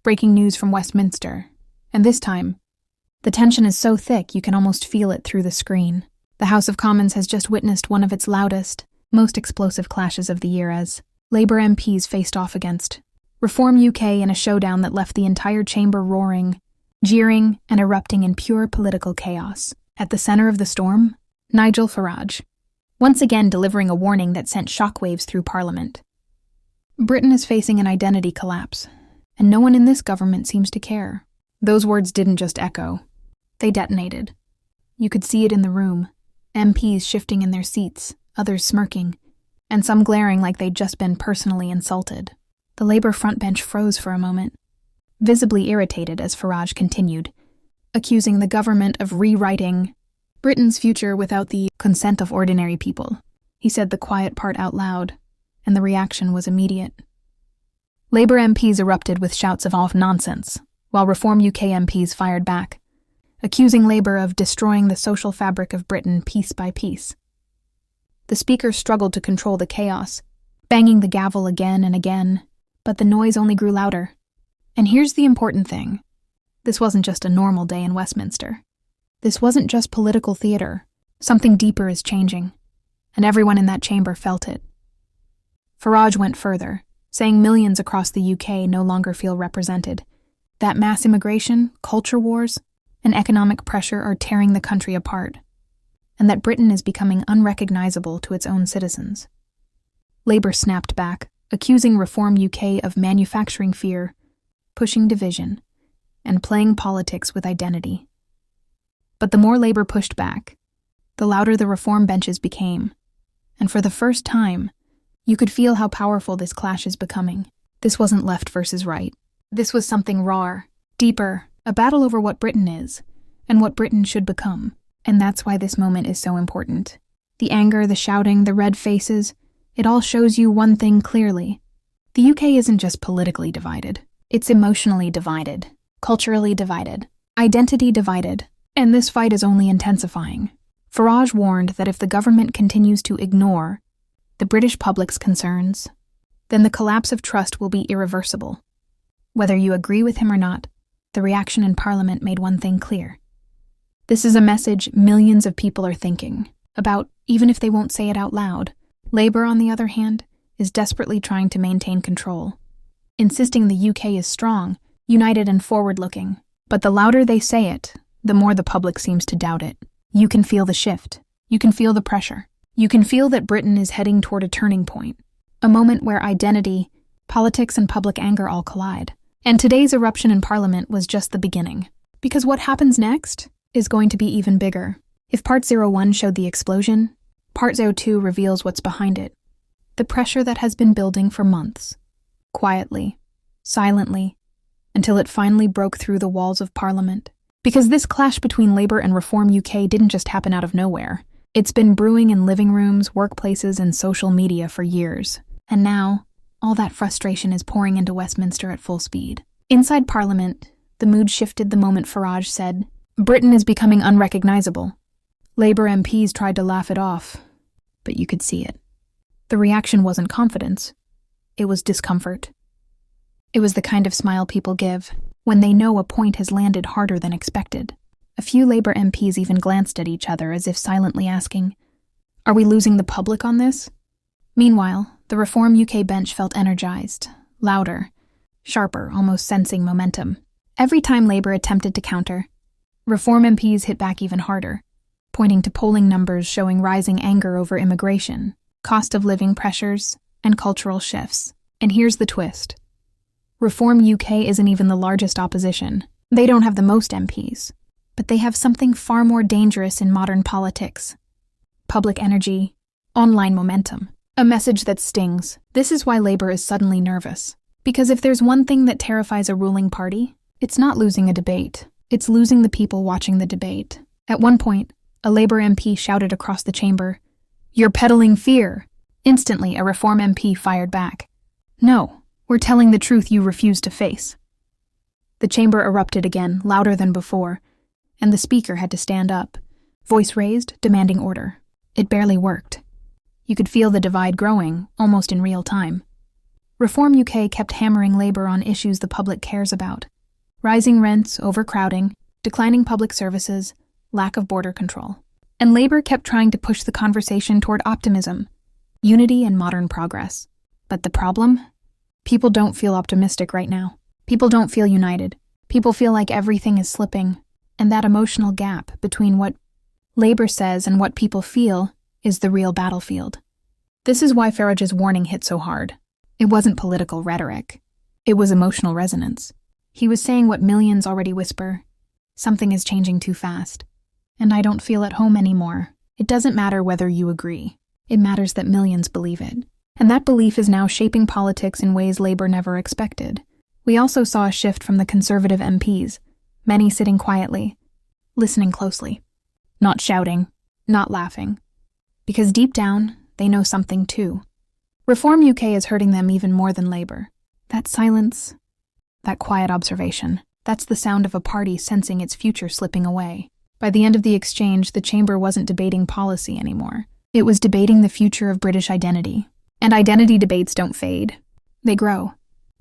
breaking news from Westminster. And this time, the tension is so thick you can almost feel it through the screen. The House of Commons has just witnessed one of its loudest, most explosive clashes of the year as Labour MPs faced off against Reform UK in a showdown that left the entire chamber roaring, jeering, and erupting in pure political chaos. At the center of the storm, Nigel Farage, once again delivering a warning that sent shockwaves through Parliament. Britain is facing an identity collapse, and no one in this government seems to care. Those words didn't just echo. They detonated. You could see it in the room, MPs shifting in their seats, others smirking, and some glaring like they'd just been personally insulted. The Labour frontbench froze for a moment, visibly irritated as Farage continued, accusing the government of rewriting Britain's future without the consent of ordinary people. He said the quiet part out loud, and the reaction was immediate. Labour MPs erupted with shouts of "off nonsense," while Reform UK MPs fired back, accusing Labour of destroying the social fabric of Britain piece by piece. The Speaker struggled to control the chaos, banging the gavel again and again, but the noise only grew louder. And here's the important thing. This wasn't just a normal day in Westminster. This wasn't just political theater. Something deeper is changing, and everyone in that chamber felt it. Farage went further, saying millions across the UK no longer feel represented, that mass immigration, culture wars, and economic pressure are tearing the country apart, and that Britain is becoming unrecognizable to its own citizens. Labour snapped back, accusing Reform UK of manufacturing fear, pushing division, and playing politics with identity. But the more Labour pushed back, the louder the Reform benches became, and for the first time, you could feel how powerful this clash is becoming. This wasn't left versus right. This was something rawer, deeper, a battle over what Britain is, and what Britain should become. And that's why this moment is so important. The anger, the shouting, the red faces, it all shows you one thing clearly. The UK isn't just politically divided. It's emotionally divided, culturally divided, identity divided, and this fight is only intensifying. Farage warned that if the government continues to ignore the British public's concerns, then the collapse of trust will be irreversible. Whether you agree with him or not, the reaction in Parliament made one thing clear. This is a message millions of people are thinking about, even if they won't say it out loud. Labour, on the other hand, is desperately trying to maintain control, insisting the UK is strong, united and forward-looking. But the louder they say it, the more the public seems to doubt it. You can feel the shift. You can feel the pressure. You can feel that Britain is heading toward a turning point, a moment where identity, politics, and public anger all collide. And today's eruption in Parliament was just the beginning, because what happens next is going to be even bigger. If Part 01 showed the explosion, Part 02 reveals what's behind it. The pressure that has been building for months, quietly, silently, until it finally broke through the walls of Parliament. Because this clash between Labour and Reform UK didn't just happen out of nowhere. It's been brewing in living rooms, workplaces, and social media for years. And now, all that frustration is pouring into Westminster at full speed. Inside Parliament, the mood shifted the moment Farage said, "Britain is becoming unrecognizable." Labour MPs tried to laugh it off, but you could see it. The reaction wasn't confidence. It was discomfort. It was the kind of smile people give when they know a point has landed harder than expected. A few Labour MPs even glanced at each other as if silently asking, "Are we losing the public on this?" Meanwhile, the Reform UK bench felt energized, louder, sharper, almost sensing momentum. Every time Labour attempted to counter, Reform MPs hit back even harder, pointing to polling numbers showing rising anger over immigration, cost of living pressures, and cultural shifts. And here's the twist. Reform UK isn't even the largest opposition. They don't have the most MPs, but they have something far more dangerous in modern politics. Public energy, online momentum. A message that stings. This is why Labour is suddenly nervous. Because if there's one thing that terrifies a ruling party, it's not losing a debate. It's losing the people watching the debate. At one point, a Labour MP shouted across the chamber, "You're peddling fear." Instantly, a Reform MP fired back, "No, we're telling the truth you refuse to face." The chamber erupted again, louder than before, and the Speaker had to stand up, voice raised, demanding order. It barely worked. You could feel the divide growing, almost in real time. Reform UK kept hammering Labour on issues the public cares about: rising rents, overcrowding, declining public services, lack of border control. And Labour kept trying to push the conversation toward optimism, unity, and modern progress. But the problem? People don't feel optimistic right now. People don't feel united. People feel like everything is slipping, and that emotional gap between what Labour says and what people feel is the real battlefield. This is why Farage's warning hit so hard. It wasn't political rhetoric. It was emotional resonance. He was saying what millions already whisper: something is changing too fast, and I don't feel at home anymore. It doesn't matter whether you agree. It matters that millions believe it. And that belief is now shaping politics in ways Labour never expected. We also saw a shift from the Conservative MPs, many sitting quietly, listening closely, not shouting, not laughing, because deep down, they know something too. Reform UK is hurting them even more than Labour. That silence, that quiet observation, that's the sound of a party sensing its future slipping away. By the end of the exchange, the chamber wasn't debating policy anymore. It was debating the future of British identity. And identity debates don't fade. They grow.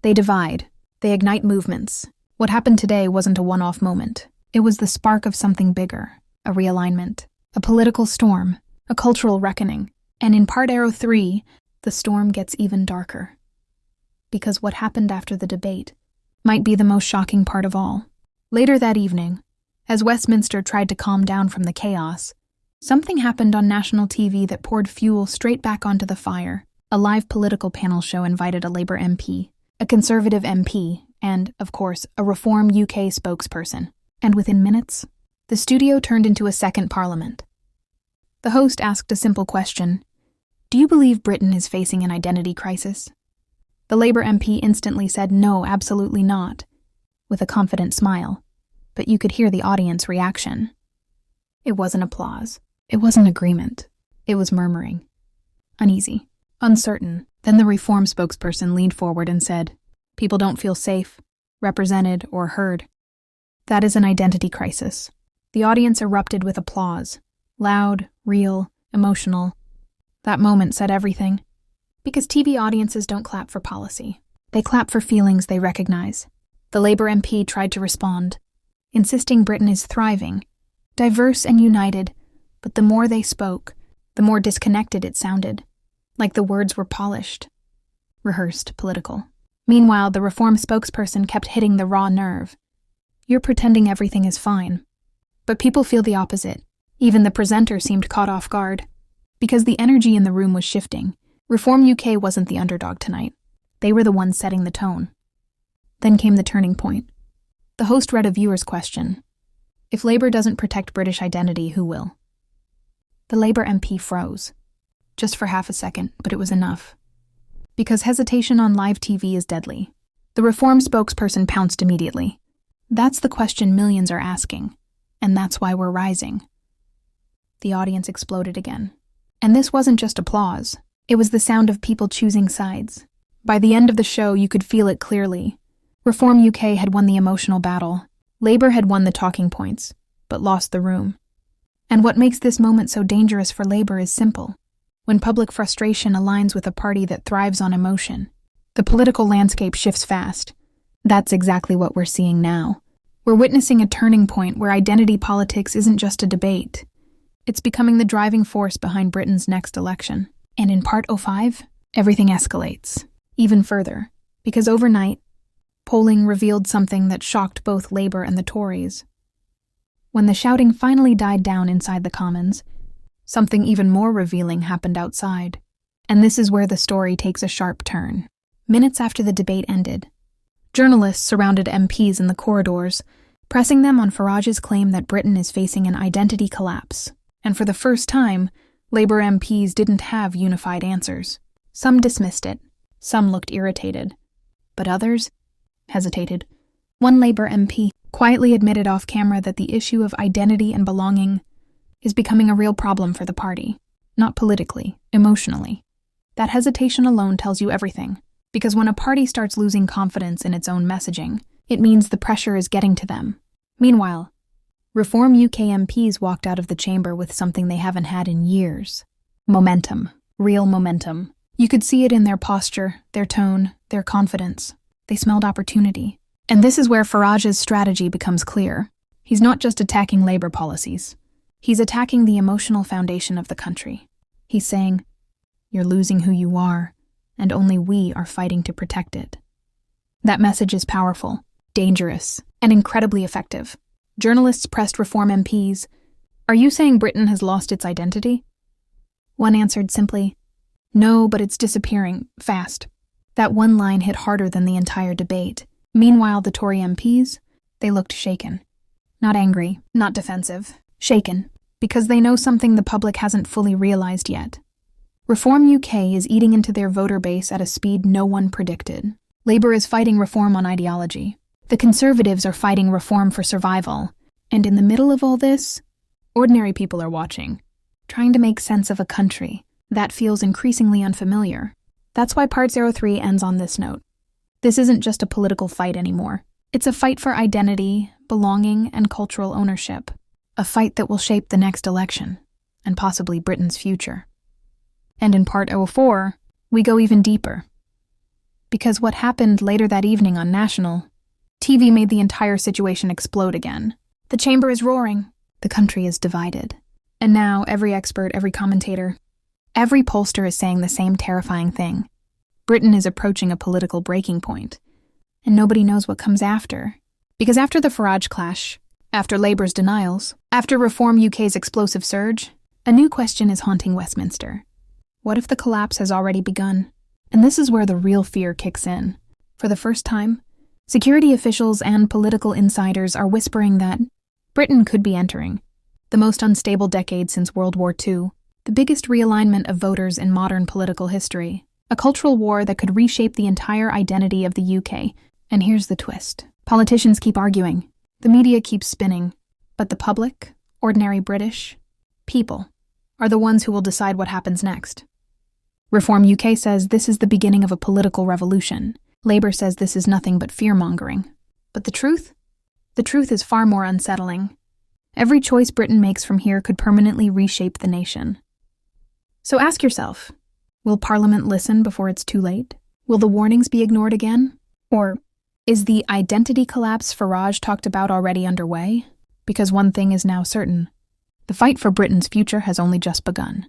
They divide. They ignite movements. What happened today wasn't a one-off moment. It was the spark of something bigger, a realignment, a political storm, a cultural reckoning. And in Part Arrow 3, the storm gets even darker. Because what happened after the debate might be the most shocking part of all. Later that evening, as Westminster tried to calm down from the chaos, something happened on national TV that poured fuel straight back onto the fire. A live political panel show invited a Labour MP, a Conservative MP, and, of course, a Reform UK spokesperson. And within minutes, the studio turned into a second parliament. The host asked a simple question: do you believe Britain is facing an identity crisis? The Labour MP instantly said no, absolutely not, with a confident smile, but you could hear the audience reaction. It wasn't applause. It wasn't agreement. It was murmuring. Uneasy. Uncertain. Then the Reform spokesperson leaned forward and said, "People don't feel safe, represented, or heard. That is an identity crisis." The audience erupted with applause. Loud, real, emotional. That moment said everything. Because TV audiences don't clap for policy. They clap for feelings they recognize. The Labour MP tried to respond, insisting Britain is thriving, diverse and united, but the more they spoke, the more disconnected it sounded, like the words were polished, rehearsed, political. Meanwhile, the Reform spokesperson kept hitting the raw nerve. You're pretending everything is fine. But people feel the opposite. Even the presenter seemed caught off guard. Because the energy in the room was shifting, Reform UK wasn't the underdog tonight. They were the ones setting the tone. Then came the turning point. The host read a viewer's question. If Labour doesn't protect British identity, who will? The Labour MP froze. Just for half a second, but it was enough. Because hesitation on live TV is deadly. The Reform spokesperson pounced immediately. That's the question millions are asking, and that's why we're rising. The audience exploded again. And this wasn't just applause. It was the sound of people choosing sides. By the end of the show, you could feel it clearly. Reform UK had won the emotional battle. Labour had won the talking points, but lost the room. And what makes this moment so dangerous for Labour is simple. When public frustration aligns with a party that thrives on emotion, the political landscape shifts fast. That's exactly what we're seeing now. We're witnessing a turning point where identity politics isn't just a debate. It's becoming the driving force behind Britain's next election. And in Part 05, everything escalates. Even further, because overnight, polling revealed something that shocked both Labour and the Tories. When the shouting finally died down inside the Commons, something even more revealing happened outside. And this is where the story takes a sharp turn. Minutes after the debate ended, journalists surrounded MPs in the corridors, pressing them on Farage's claim that Britain is facing an identity collapse. And for the first time, Labour MPs didn't have unified answers. Some dismissed it, some looked irritated, but others hesitated. One Labour MP quietly admitted off camera that the issue of identity and belonging is becoming a real problem for the party, not politically, emotionally. That hesitation alone tells you everything, because when a party starts losing confidence in its own messaging, it means the pressure is getting to them. Meanwhile, Reform UK MPs walked out of the chamber with something they haven't had in years. Momentum. Real momentum. You could see it in their posture, their tone, their confidence. They smelled opportunity. And this is where Farage's strategy becomes clear. He's not just attacking labor policies. He's attacking the emotional foundation of the country. He's saying, "You're losing who you are, and only we are fighting to protect it." That message is powerful, dangerous, and incredibly effective. Journalists pressed Reform MPs, "Are you saying Britain has lost its identity?" One answered simply, "No, but it's disappearing, fast." That one line hit harder than the entire debate. Meanwhile, the Tory MPs, they looked shaken. Not angry, not defensive, shaken, because they know something the public hasn't fully realized yet. Reform UK is eating into their voter base at a speed no one predicted. Labour is fighting reform on ideology. The Conservatives are fighting reform for survival. And in the middle of all this, ordinary people are watching, trying to make sense of a country that feels increasingly unfamiliar. That's why Part 03 ends on this note. This isn't just a political fight anymore. It's a fight for identity, belonging, and cultural ownership. A fight that will shape the next election, and possibly Britain's future. And in Part 04, we go even deeper. Because what happened later that evening on National TV made the entire situation explode again. The chamber is roaring. The country is divided. And now every expert, every commentator, every pollster is saying the same terrifying thing. Britain is approaching a political breaking point. And nobody knows what comes after. Because after the Farage clash, after Labour's denials, after Reform UK's explosive surge, a new question is haunting Westminster. What if the collapse has already begun? And this is where the real fear kicks in. For the first time, security officials and political insiders are whispering that Britain could be entering the most unstable decade since World War II, the biggest realignment of voters in modern political history, a cultural war that could reshape the entire identity of the UK. And here's the twist. Politicians keep arguing. The media keeps spinning. But the public, ordinary British, people, are the ones who will decide what happens next. Reform UK says this is the beginning of a political revolution. Labour says this is nothing but fear-mongering. But the truth? The truth is far more unsettling. Every choice Britain makes from here could permanently reshape the nation. So ask yourself, will Parliament listen before it's too late? Will the warnings be ignored again? Or is the identity collapse Farage talked about already underway? Because one thing is now certain. The fight for Britain's future has only just begun.